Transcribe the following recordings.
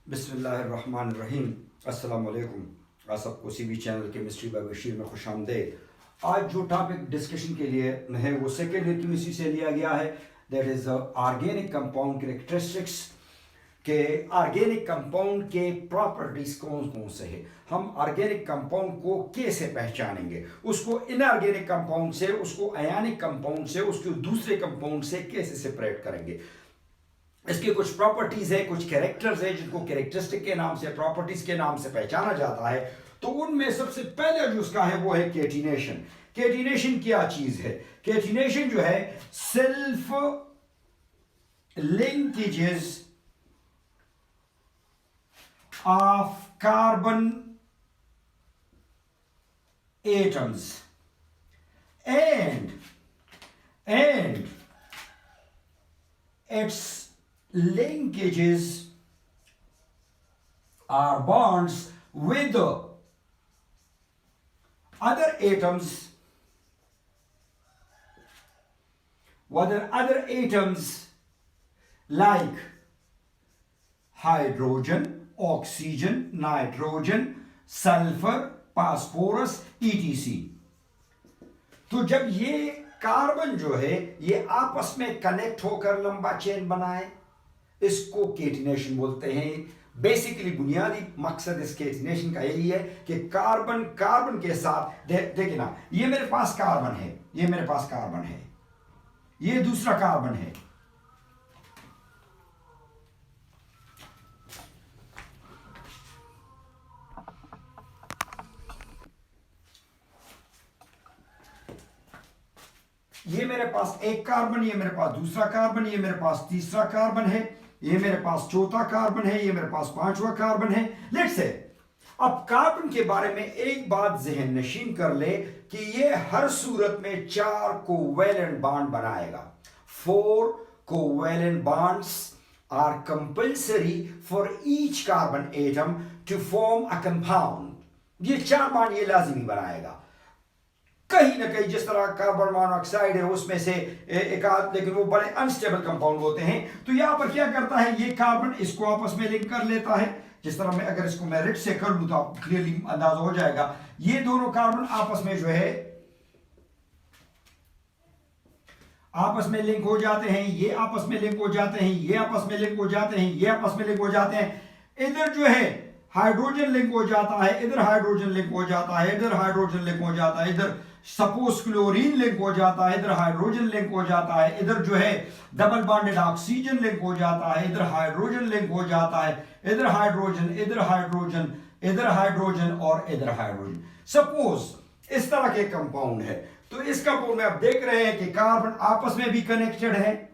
बिस्मिल्लाहिर्रहमानिर्रहीम। अस्सलाम वालेकुम। आप सबको C B channel chemistry by Bashir में खुश आमदेद। आज जो टॉपिक डिस्कशन के लिए है वो सेकेंड ईयर केमिस्ट्री से लिया गया है, that is organic compound characteristics के ऑर्गेनिक कंपाउंड के प्रॉपर्टीज कौन कौन से है, हम ऑर्गेनिक कंपाउंड को कैसे पहचानेंगे, उसको इनऑर्गेनिक कंपाउंड से, उसको आयनिक कंपाउंड से, उसको दूसरे कंपाउंड से कैसे सेपरेट करेंगे। इसके कुछ प्रॉपर्टीज है, कुछ कैरेक्टर्स है जिनको कैरेक्टरिस्टिक के नाम से, प्रॉपर्टीज के नाम से पहचाना जाता है। तो उनमें सबसे पहले जो उसका है वो है केटिनेशन। केटिनेशन क्या चीज है? केटिनेशन जो है self linkages of carbon atoms and its linkages or bonds with other atoms, like hydrogen, oxygen, nitrogen, sulfur, phosphorus, etc. तो जब ये कार्बन जो है ये आपस में कनेक्ट होकर लंबा चेन बनाए, इसको केटिनेशन बोलते हैं। बेसिकली बुनियादी मकसद इस केटिनेशन का यही है कि कार्बन के साथ देखिए ना, ये मेरे पास कार्बन है, ये मेरे पास कार्बन है, ये दूसरा कार्बन है, ये मेरे पास एक कार्बन, ये मेरे पास दूसरा कार्बन, ये मेरे पास तीसरा कार्बन है, ये मेरे पास चौथा कार्बन है, ये मेरे पास पांचवा कार्बन है। लेट्स से अब कार्बन के बारे में एक बात जहन नशीन कर ले कि ये हर सूरत में 4 कोवैलेंट बॉन्ड बनाएगा। 4 covalent bonds are compulsory for each carbon atom to form a compound. ये 4 बॉन्ड ये लाजिमी बनाएगा। कहीं ना कहीं जिस तरह कार्बन मोनोऑक्साइड है उसमें से एक आध, लेकिन वो बड़े अनस्टेबल कंपाउंड होते हैं। तो यहां पर क्या करता है, ये कार्बन इसको आपस में लिंक कर लेता है। जिस तरह मैं अगर इसको मैं रिट से कर लूं तो आपको क्लियरली अंदाजा हो जाएगा। ये दोनों कार्बन आपस में जो है आपस में लिंक हो जाते हैं, ये आपस में लिंक हो जाते हैं, ये आपस में लिंक हो जाते हैं, ये आपस में लिंक हो जाते हैं। इधर जो है हाइड्रोजन लिंक हो जाता है, इधर हाइड्रोजन लिंक हो जाता है, इधर हाइड्रोजन लिंक हो जाता है, इधर सपोज क्लोरीन लिंक हो जाता है, इधर हाइड्रोजन लिंक हो जाता है, इधर जो है डबल बॉन्डेड ऑक्सीजन लिंक हो जाता है, इधर हाइड्रोजन लिंक हो जाता है, इधर हाइड्रोजन, इधर हाइड्रोजन, इधर हाइड्रोजन और इधर हाइड्रोजन। सपोज इस तरह के कंपाउंड है। तो इस कंपाउंड में आप देख रहे हैं कि कार्बन आपस में भी कनेक्टेड है,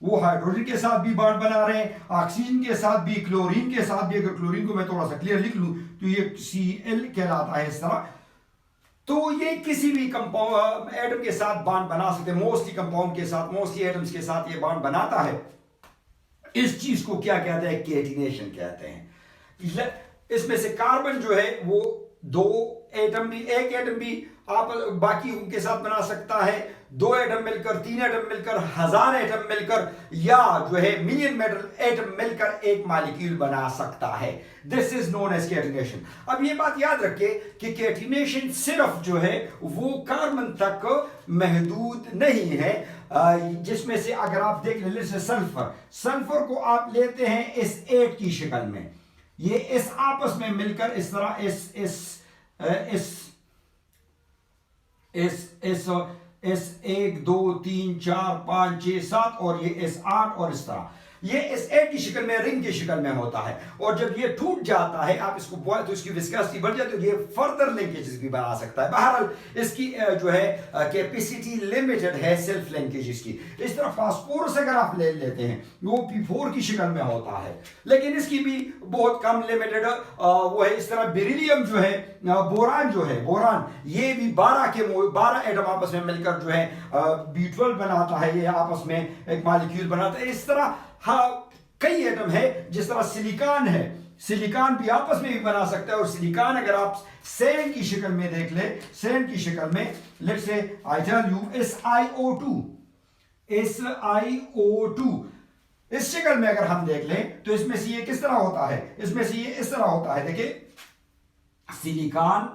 वो हाइड्रोजन के साथ भी बॉन्ड बना रहे हैं, ऑक्सीजन के साथ भी, क्लोरीन के साथ भी। अगर क्लोरीन को मैं थोड़ा सा क्लियर लिख लूं तो ये Cl कहलाता है इस तरह। तो ये किसी भी कंपाउंड एटम के साथ बॉन्ड बना सकते हैं, मोस्टली कंपाउंड के साथ, मोस्टली एटम्स के साथ ये बॉन्ड बनाता है। इस चीज को क्या कहते हैं? केटिनेशन कहते हैं। इसमें से कार्बन जो है वो 2 एटम भी, एक एटम भी आप बाकी उनके साथ बना सकता है, 2 एटम मिलकर, 3 एटम मिलकर, 1000 एटम मिलकर, या जो है मिलियन एटम मिलकर एक मॉलिक्यूल बना सकता है। This is known as catenation. अब ये बात याद रखिए कि केटिनेशन सिर्फ जो है वो कार्बन तक महदूद नहीं है, जिसमें से अगर आप देख लें जैसे सल्फर को आप लेते हैं इस 8 की शक्ल में, ये इस आपस में मिलकर इस तरह इस 1 2 3 4 5 6 7 और ये इस 8 और इस तरह ये इस 8 की शक्ल में, रिंग की शक्ल में होता है। और जब ये टूट जाता है, आप इसको बॉयल तो इसकी विस्कोसिटी बढ़ जाती है, ये फर्दर लिंकेजेस भी बना सकता है। बहरहाल इसकी जो है कैपेसिटी लिमिटेड है सेल्फ लिंकेजेस की। इस तरह फास्फोरस अगर आप ले लेते हैं वो P4 की शक्ल में होता है, लेकिन इसकी भी बहुत कम लिमिटेड वो है। इस तरह बेरिलियम जो है, बोरान जो है, बोरान ये भी 12 एटम आपस में मिलकर जो है B12 बनाता है, ये आपस में एक मॉलिक्यूल बनाता है। इस तरह हाँ कई एटम है। जिस तरह सिलिकॉन है, सिलिकॉन भी आपस में भी बना सकता है। और सिलिकॉन अगर आप सैंड की शक्ल में देख ले, सैंड की शक्ल में, let's say I tell you SiO2, इस शक्ल शक्ल में अगर हम देख लें तो इसमें से ये किस तरह होता है, इसमें से ये इस तरह होता है, देखिए silicon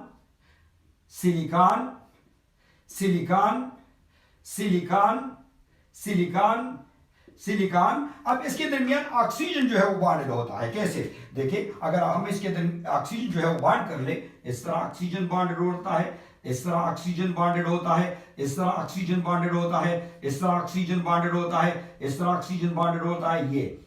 silicon silicon silicon silicon silicon. अब इसके दरमियान ऑक्सीजन जो है वो बॉन्डेड होता है, कैसे, देखिए अगर हम इसके ऑक्सीजन जो है वो बॉन्ड कर ले, इस तरह ऑक्सीजन बॉन्डेड होता है, इस तरह ऑक्सीजन बॉन्डेड होता है, इस तरह ऑक्सीजन बॉन्डेड होता है, इस तरह ऑक्सीजन बॉन्डेड होता है, इस तरह ऑक्सीजन बॉन्डेड होता है। ये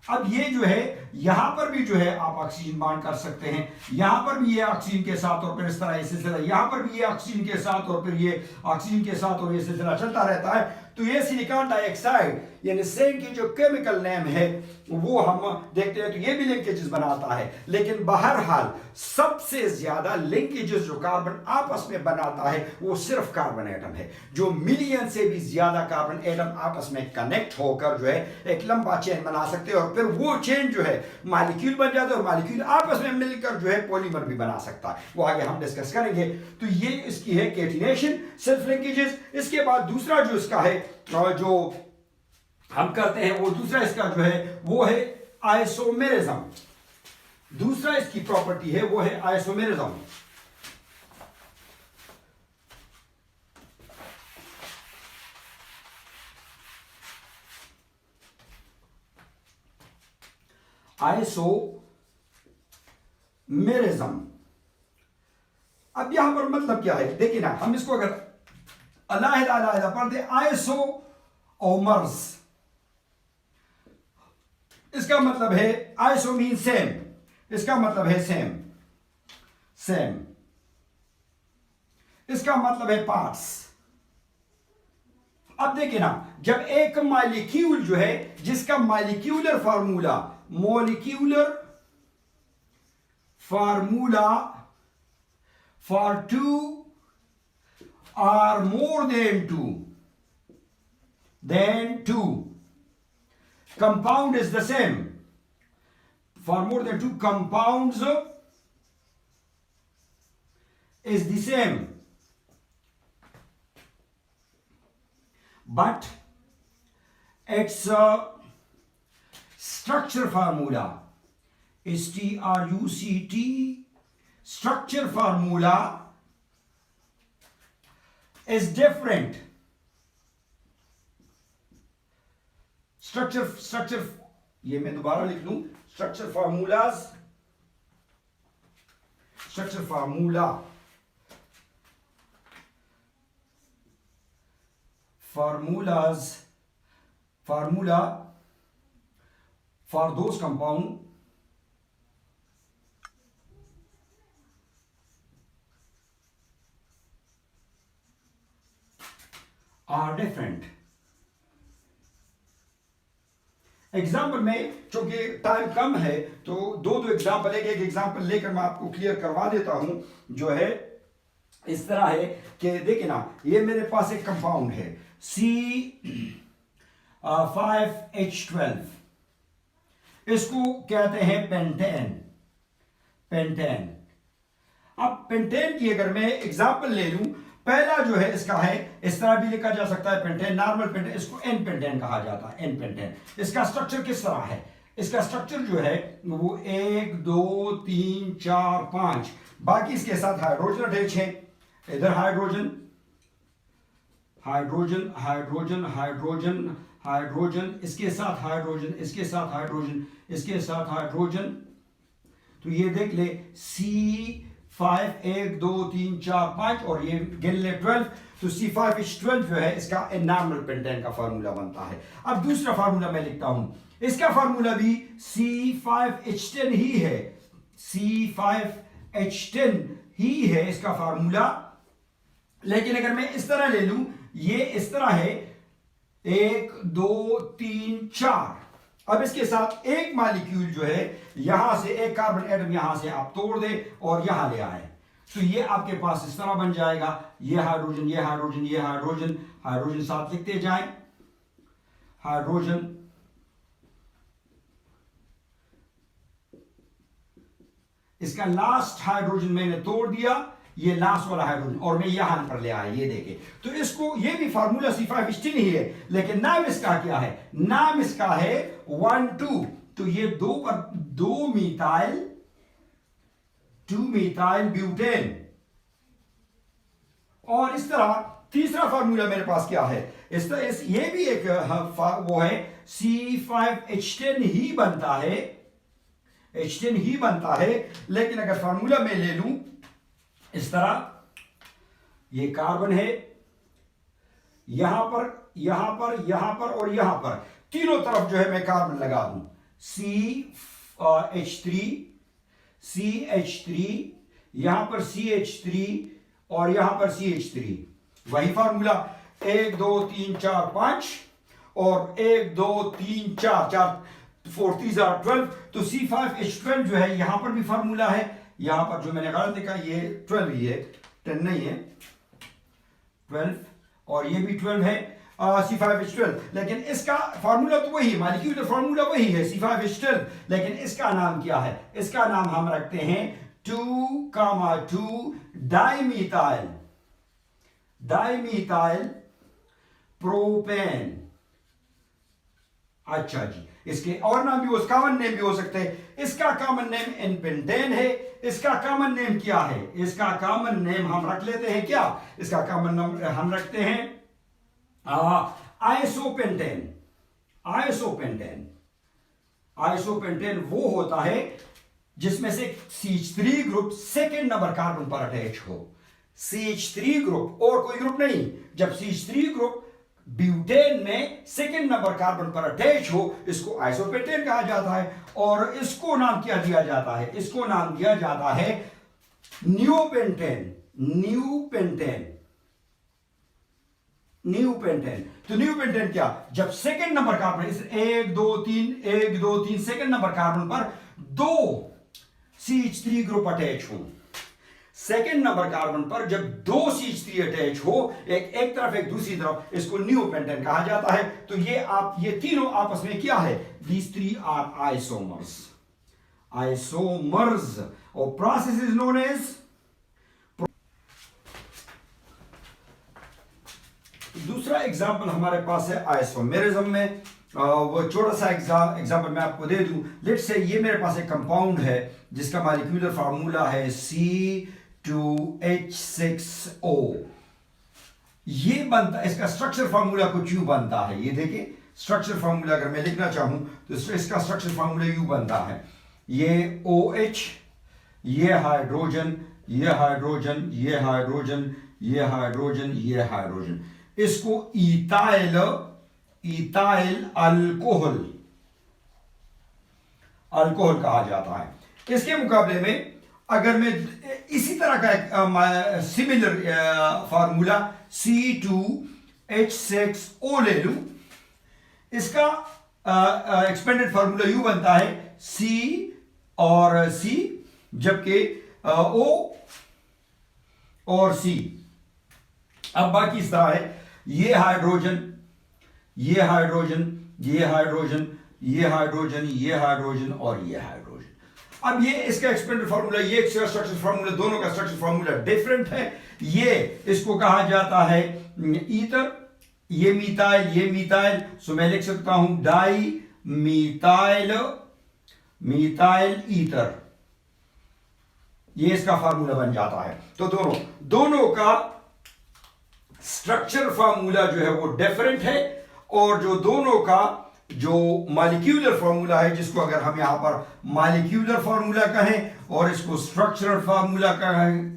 अब ये जो है यहां पर भी जो है आप ऑक्सीजन बॉन्ड कर सकते हैं, यहां पर भी ये ऑक्सीजन के साथ और फिर इस तरह ये सिलसिला, यहां पर भी ये ऑक्सीजन के साथ और फिर ये ऑक्सीजन के साथ और ये सिलसिला चलता रहता है। तो ये सिलिकॉन डाइऑक्साइड यानी सेम की जो केमिकल नेम है वो हम देखते हैं तो ये भी लिंकेजेस बनाता है, लेकिन बहरहाल सबसे ज्यादा लिंकेजेस जो कार्बन आपस में बनाता है वो सिर्फ कार्बन एटम है, जो मिलियन से भी ज्यादा कार्बन एटम आपस में कनेक्ट होकर जो है एक लंबा चेन बना सकते हैं, और फिर वो चेन जो है मॉलिक्यूल बन जाता है, और मॉलिक्यूल आपस में मिलकर जो है पॉलीमर भी बना सकता है, वो आगे हम डिस्कस करेंगे। तो ये इसकी है कैटिनेशन, सेल्फ लिंकेजेस। इसके बाद दूसरा जो इसका है जो हम करते हैं वो दूसरा इसका जो है वो है आइसोमेरिज्म। दूसरा इसकी प्रॉपर्टी है वो है आइसोमेरिज्म। आइसोमेरिज्म अब यहां पर मतलब क्या है, देखिए ना, हम इसको अगर अलग-अलग अलग पढ़ते, आइसो ओमर्स, इसका मतलब है आइसो मीन सेम, इसका मतलब है सेम, सेम, इसका मतलब है पार्ट्स। अब देखिए ना, जब एक मॉलिक्यूल जो है जिसका molecular formula for 2 are more than 2 compound is the same, for more than 2 compounds is the same, but its structure formula STRUCT structure formula is different. Structure ये मैं दोबारा लिख लूं, structure formulas for those compound are different. Example में चूंकि time कम है तो दो एग्जाम्पल, एक एग्जाम्पल लेकर मैं आपको क्लियर करवा देता हूं, जो है इस तरह है कि देखिए ना, ये मेरे पास एक कंपाउंड है C5H12, इसको कहते हैं पेंटेन। अब पेंटेन की अगर मैं एग्जाम्पल ले लूं, पहला जो है इसका है, इस तरह भी लिखा जा सकता है पेंटेन, नॉर्मल पेंटेन, इसको एन पेंटेन कहा जाता है, एन पेंटेन। इसका स्ट्रक्चर किस तरह है, इसका स्ट्रक्चर जो है वो 1 2 3 4 5, बाकी इसके साथ हाइड्रोजन अटैच है, इधर hydrogen hydrogen hydrogen hydrogen hydrogen, इसके साथ हाइड्रोजन, इसके साथ हाइड्रोजन, इसके साथ हाइड्रोजन। तो ये देख ले C5 1 2 3 4 5 और ये गिन ले 12, तो C5H12 जो है इसका नॉर्मल पेंटेन का फार्मूला बनता है। अब दूसरा फार्मूला मैं लिखता हूं, इसका फार्मूला भी C5H10 ही है, C5H10 ही है इसका फार्मूला, लेकिन अगर मैं इस तरह ले लूं, ये इस तरह है 1 2 3 4। अब इसके साथ एक मॉलिक्यूल जो है यहां से एक कार्बन एटम यहां से आप तोड़ दे और यहां ले आए, तो ये आपके पास इस तरह बन जाएगा, ये हाइड्रोजन ये हाइड्रोजन ये हाइड्रोजन, हाइड्रोजन साथ लिखते जाएं, हाइड्रोजन इसका लास्ट हाइड्रोजन मैंने तोड़ दिया, ये लास्ट वाला हाइड्रोजन, और मैं यहां पर ले आया, ये देखे। तो इसको, ये भी फार्मूला C5H10 ही है, लेकिन नाम इसका क्या है? नाम इसका है 1,2। तो ये 2 मीथाइल 2 मीथाइल ब्यूटेन। और इस तरह तीसरा फार्मूला मेरे पास क्या है? ये भी एक वो है, C5H10 ही बनता है, H10 ही बनता है। लेकिन अगर फार्मूला मैं ले लूं इस तरह, ये कार्बन है, यहां पर यहां पर यहां पर और यहां पर, तीनों तरफ जो है मैं कार्बन लगा दूं, CH3, यहां पर CH3 और यहां पर CH3, वही फार्मूला 1 2 3 4 5 और 1 2 3 4 4 3 12। तो C5H12 जो है, यहां पर भी फार्मूला है, यहां पर जो मैंने गलत देखा, ये 12 ही है, 10 नहीं है, 12, और ये भी 12 है C5H12। लेकिन इसका फार्मूला तो वही है, मॉलिक्यूलर फार्मूला वही है C5H12, लेकिन इसका नाम क्या है? इसका नाम हम रखते हैं 2,2 डाइमीथाइल प्रोपेन। अच्छा जी, इसके और नाम भी, कॉमन नेम भी हो सकते हैं। इसका कॉमन नेम एनपेंटेन है। इसका कॉमन नेम क्या है? इसका कॉमन नेम हम रख लेते हैं क्या? इसका कॉमन नेम हम रखते हैं आइसोपेंटेन वो होता है जिसमें से CH3 group second number carbon पर अटैच हो। CH3 ग्रुप और कोई ग्रुप नहीं। जब CH3 ग्रुप ब्यूटेन में सेकेंड नंबर कार्बन पर अटैच हो, इसको आइसोपेंटेन कहा जाता है। और इसको नाम क्या दिया जाता है? इसको नाम दिया जाता है न्यूपेंटेन। तो न्यूपेंटेन क्या? जब second number carbon, 1 2 3 second number carbon पर 2 CH3 ग्रुप अटैच हो, सेकेंड नंबर कार्बन पर जब 2 CH3 अटैच हो, एक तरफ एक दूसरी तरफ, इसको न्यूपेंटेन कहा जाता है। तो ये तीनों आपस में क्या है? These 3 are isomers, और प्रोसेस इज नोन एज। दूसरा एग्जाम्पल हमारे पास है आइसोमेरिज्म में। वो छोटा सा एग्जाम्पल मैं आपको दे दूं। लेट्स से ये मेरे पास एक कंपाउंड है जिसका मॉलिक्यूलर फार्मूला है C2H6O। ये बनता, इसका स्ट्रक्चर फार्मूला कुछ यूं बनता है, ये देखिए स्ट्रक्चर फार्मूला अगर मैं लिखना चाहूं तो इसका स्ट्रक्चर फार्मूला यूं बनता है, ये OH, ये हाइड्रोजन, ये हाइड्रोजन, ये हाइड्रोजन, ये हाइड्रोजन, ये हाइड्रोजन। इसको इथाइल अल्कोहल कहा जाता है। इसके मुकाबले में अगर मैं इसी तरह का एक सिमिलर फार्मूला C2H6O ले लूं, इसका एक्सपेंडेड फार्मूला यू बनता है C और C, जबकि O और C। अब बाकी इस तरह है, ये हाइड्रोजन, ये हाइड्रोजन, ये हाइड्रोजन, ये हाइड्रोजन, ये हाइड्रोजन और ये हाइड्रोजन। अब ये इसका एक्सपेंडेड फार्मूला, ये स्ट्रक्चर फार्मूला, दोनों का स्ट्रक्चर फार्मूला डिफरेंट है। ये इसको कहा जाता है ईथर, ये मीथाइल, सो मैं लिख सकता हूं डाई मीथाइल ईथर, ये इसका फार्मूला बन जाता है। तो दोनों का स्ट्रक्चर फार्मूला जो है वो डिफरेंट है, और जो दोनों का जो मॉलिक्यूलर फार्मूला है, जिसको अगर हम यहां पर मॉलिक्यूलर फार्मूला कहें और इसको स्ट्रक्चरल फार्मूला कहें,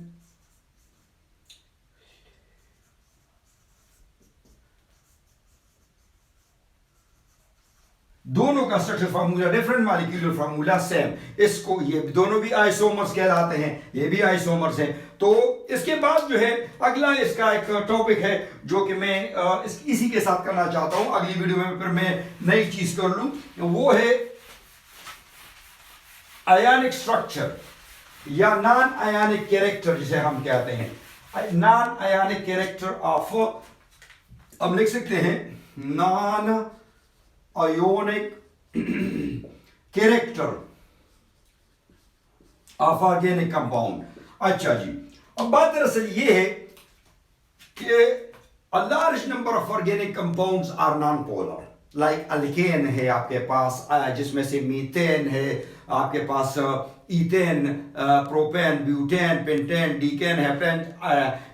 दोनों का structure formula different, molecular formula same. इसको ये दोनों भी आइसोमर्स कहलाते हैं, ये भी आइसोमर्स हैं। तो इसके बाद जो है अगला इसका एक टॉपिक है जो कि मैं इसी के साथ करना चाहता हूं, अगली वीडियो में फिर मैं नई चीज कर लूं, वो है आयनिक स्ट्रक्चर या नॉन आयनिक कैरेक्टर जिसे हम कहते हैं, नॉन आयनिक कैरेक्टर ऑफ, अब लिख सकते हैं non ionic character of organic compound. अच्छा जी, अब बात दरअसल ये है कि a large number of organic compounds are non-polar. Like alkane है आपके पास, जिसमें से मीथेन है, आपके पास ethane, propane, butane, pentane, decane, heptane,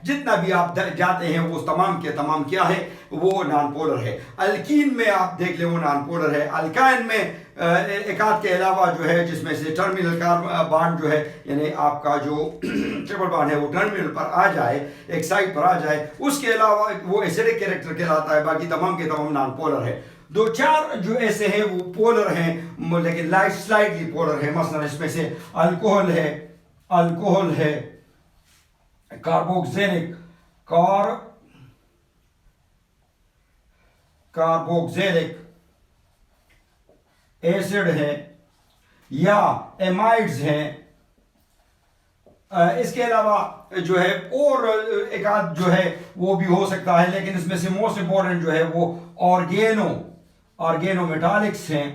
जितना भी आप जाते हैं वो तमाम के तमाम क्या है, वो नॉन पोलर है। अल्कीन में आप देख ले वो नॉन पोलर है। अल्काइन में एक आध के अलावा जो है, जिसमें से टर्मिनल बॉन्ड जो है, यानी आपका जो ट्रिपल बॉन्ड है वो टर्मिनल पर आ जाए, एक साइड पर आ जाए, उसके अलावा वो एसिडिक कैरेक्टर कहलाता है। बाकी तमाम के तमाम नॉन पोलर है। दो चार जो ऐसे हैं वो पोलर हैं, लेकिन स्लाइटली पोलर है। मसलन इसमें से अल्कोहल है, कार्बोक्सिलिक एसिड है, या एमाइड्स हैं। इसके अलावा जो है और एक आध जो है वो भी हो सकता है, लेकिन इसमें से मोस्ट इंपॉर्टेंट जो है वो ऑर्गेनो मेटालिक्स हैं।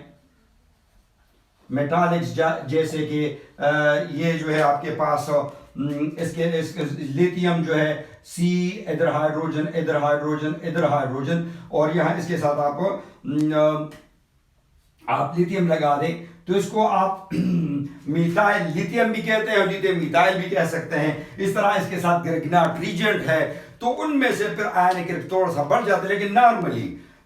मेटालिक्स जैसे कि ये जो है आपके पास इसके लिथियम जो है, सी, इधर हाइड्रोजन, इधर हाइड्रोजन, इधर हाइड्रोजन, और यहाँ इसके साथ आप लिथियम लगा दें तो इसको आप मिथाइल लिथियम भी कहते हैं और लिथियम मिथाइल भी कह सकते हैं। इस तरह इसके साथ ग्रेगनाट रीजेंट है, तो उनमें से फिर आयनिक कैरेक्टर थोड़ा सा बढ़ जाता है। लेकिन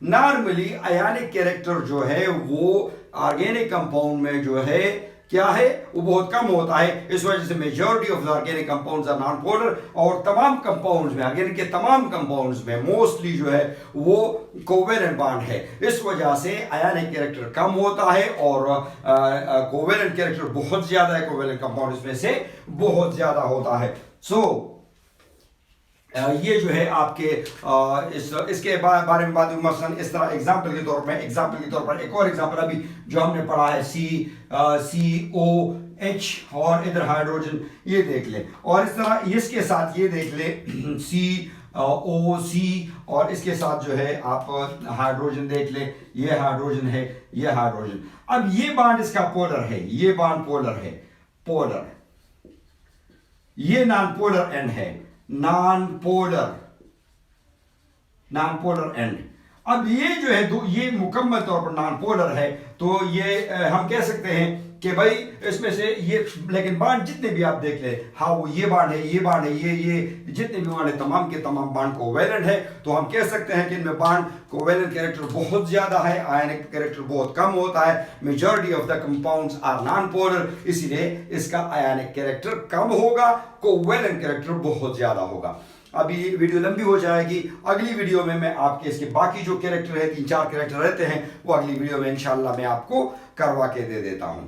नॉर्मली आयनिक कैरेक्टर जो है वो ऑर्गेनिक कंपाउंड में जो है क्या है, वो बहुत कम होता है। इस वजह से majority of the organic compounds are non polar, और तमाम कंपाउंड्स में, ऑर्गेनिक के तमाम कंपाउंड्स में मोस्टली जो है वो कोवेलेंट बॉन्ड है। इस वजह से आयनिक कैरेक्टर कम होता है और कोवेलेंट कैरेक्टर बहुत ज्यादा है। कोवेलेंट कंपाउंड्स में से बहुत ज्यादा होता है। ये जो है आपके इसके बारे में बात, मसलन इस तरह एग्जांपल के तौर पर एक और एग्जांपल अभी जो हमने पढ़ा है, COH और इधर हाइड्रोजन, ये देख ले, और इस तरह इसके साथ ये देख ले COC, और इसके साथ जो है आप हाइड्रोजन देख ले, ये हाइड्रोजन है, ये हाइड्रोजन। अब ये बॉन्ड इसका पोलर है, ये बॉन्ड पोलर, ये नॉन पोलर एंड है, नॉन पोलर एंड। अब ये जो है ये मुकम्मल तौर पर नॉन पोलर है, तो ये हम कह सकते हैं कि भाई इसमें से ये, लेकिन बांड जितने भी आप देख ले, हाँ वो ये बांड है, ये जितने भी बांड है, तमाम के तमाम बांड कोवेलेंट है। तो हम कह सकते हैं कि इनमें बांड कोवेलेंट कैरेक्टर बहुत ज्यादा है, आयनिक कैरेक्टर बहुत कम होता है। Majority of the compounds are non polar, इसीलिए इसका आयनिक कैरेक्टर कम होगा, कोवेलेंट कैरेक्टर बहुत ज्यादा होगा। अभी वीडियो लंबी हो जाएगी, अगली वीडियो में मैं आपके इसके बाकी जो कैरेक्टर है, 3-4 कैरेक्टर रहते हैं, वो अगली वीडियो में इंशाल्लाह मैं आपको करवा के दे देता हूं।